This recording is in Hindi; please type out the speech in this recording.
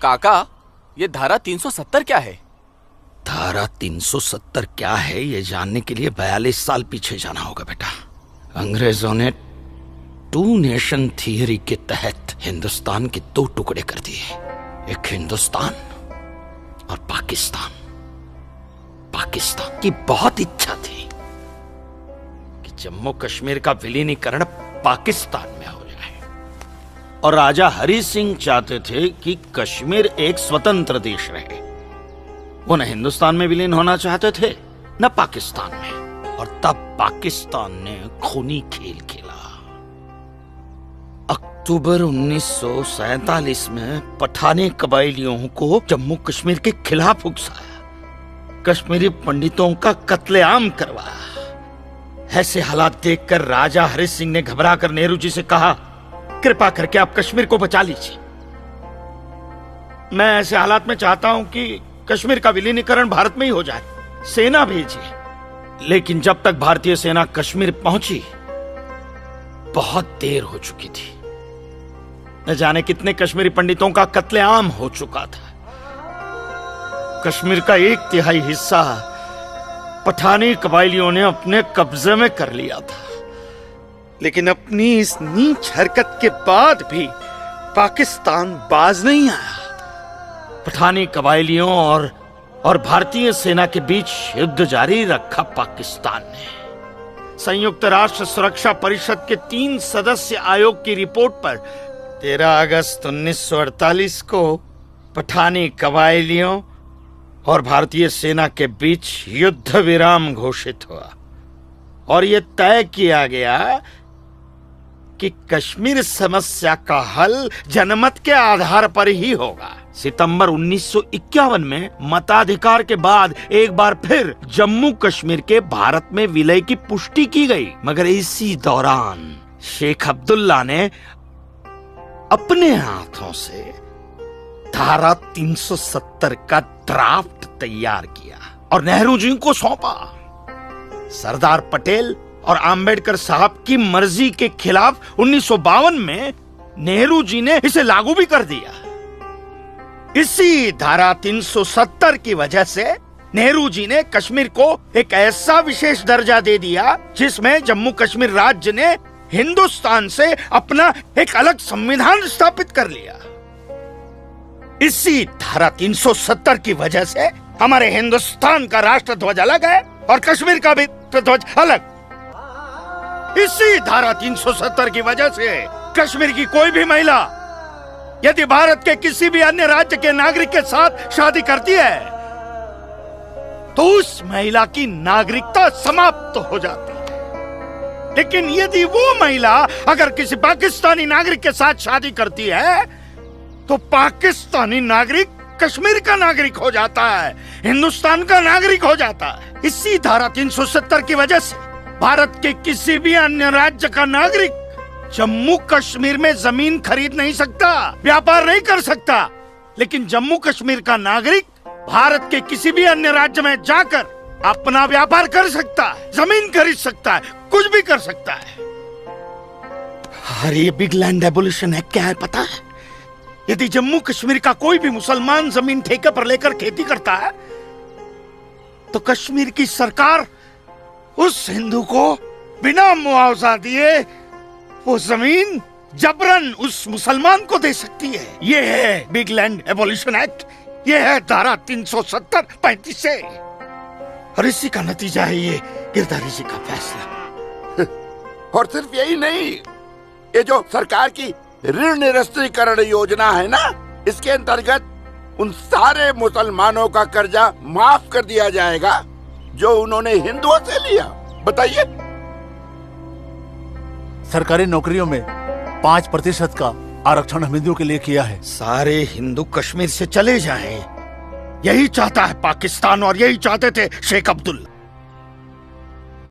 काका, ये धारा 370 क्या है? धारा 370 क्या है ये जानने के लिए 42 साल पीछे जाना होगा बेटा। अंग्रेजों ने टू नेशन थियरी के तहत हिंदुस्तान के दो टुकड़े कर दिए, एक हिंदुस्तान और पाकिस्तान। पाकिस्तान की बहुत इच्छा थी कि जम्मू कश्मीर का विलीनीकरण पाकिस्तान में हो जाए, और राजा हरि सिंह चाहते थे कि कश्मीर एक स्वतंत्र देश रहे। वो न हिंदुस्तान में विलीन होना चाहते थे न पाकिस्तान में, और तब पाकिस्तान ने खूनी खेल खेला। अक्टूबर 1947 में पठानी कबायलियों को जम्मू कश्मीर के खिलाफ उकसाया, कश्मीरी पंडितों का कत्लेआम करवाया। ऐसे हालात देखकर राजा हरि सिंह ने घबराकर नेहरू जी से कहा, कृपा करके आप कश्मीर को बचा लीजिए। मैं ऐसे हालात में चाहता हूं कि कश्मीर का विलीनीकरण भारत में ही हो जाए, सेना भेजिए। लेकिन जब तक भारतीय सेना कश्मीर पहुंची बहुत देर हो चुकी थी। न जाने कितने कश्मीरी पंडितों का कत्लेआम हो चुका था। कश्मीर का 1/3 हिस्सा पठानी कबायलियों ने अपने कब्जे में कर लिया था। लेकिन अपनी इस नीच हरकत के बाद भी पाकिस्तान बाज नहीं आया। पठानी कबायलियों और भारतीय सेना के बीच युद्ध जारी रखा पाकिस्तान ने। संयुक्त राष्ट्र सुरक्षा परिषद के 3 सदस्य आयोग की रिपोर्ट पर 13 अगस्त 1948 को पठानी कबायलियों और भारतीय सेना के बीच युद्ध विराम घोषित हुआ, और यह तय किया गया कि कश्मीर समस्या का हल जनमत के आधार पर ही होगा। सितंबर 1951 में मताधिकार के बाद एक बार फिर जम्मू कश्मीर के भारत में विलय की पुष्टि की गई, मगर इसी दौरान शेख अब्दुल्ला ने अपने हाथों से धारा 370 का ड्राफ्ट तैयार किया और नेहरू जी को सौंपा। सरदार पटेल और आम्बेडकर साहब की मर्जी के खिलाफ 1952 में नेहरू जी ने इसे लागू भी कर दिया। इसी धारा 370 की वजह से नेहरू जी ने कश्मीर को एक ऐसा विशेष दर्जा दे दिया जिसमें जम्मू कश्मीर राज्य ने हिंदुस्तान से अपना एक अलग संविधान स्थापित कर लिया। इसी धारा 370 की वजह से हमारे हिंदुस्तान का राष्ट्र ध्वज अलग है और कश्मीर का भी ध्वज अलग। इसी धारा 370 की वजह से कश्मीर की कोई भी महिला यदि भारत के किसी भी अन्य राज्य के नागरिक के साथ शादी करती है तो उस महिला की नागरिकता समाप्त हो जाती है। लेकिन यदि वो महिला अगर किसी पाकिस्तानी नागरिक के साथ शादी करती है तो पाकिस्तानी नागरिक कश्मीर का नागरिक हो जाता है, हिंदुस्तान का नागरिक हो जाता है। इसी धारा 370 की वजह से भारत के किसी भी अन्य राज्य का नागरिक जम्मू कश्मीर में जमीन खरीद नहीं सकता, व्यापार नहीं कर सकता। लेकिन जम्मू कश्मीर का नागरिक भारत के किसी भी अन्य राज्य में जाकर अपना व्यापार कर सकता है, जमीन खरीद सकता है, कुछ भी कर सकता है। अरे ये बिग लैंड एबोलिशन है, क्या है पता है? यदि जम्मू कश्मीर का कोई भी मुसलमान जमीन ठेके पर लेकर खेती करता है तो कश्मीर की सरकार उस हिंदू को बिना मुआवजा दिए वो जमीन जबरन उस मुसलमान को दे सकती है। ये है बिग लैंड एबोलिशन एक्ट, ये है धारा 370-35 से, और इसी का नतीजा है ये गिरधारी जी का फैसला। और सिर्फ यही नहीं, ये जो सरकार की ऋण निरस्तीकरण योजना है ना, इसके अंतर्गत उन सारे मुसलमानों का कर्जा माफ कर दिया जाएगा जो उन्होंने हिंदुओं से लिया। बताइए। सरकारी नौकरियों में 5% का आरक्षण हम हिंदुओं के लिए किया है। सारे हिंदू कश्मीर से चले जाएं, यही चाहता है पाकिस्तान और यही चाहते थे शेख अब्दुल्ला।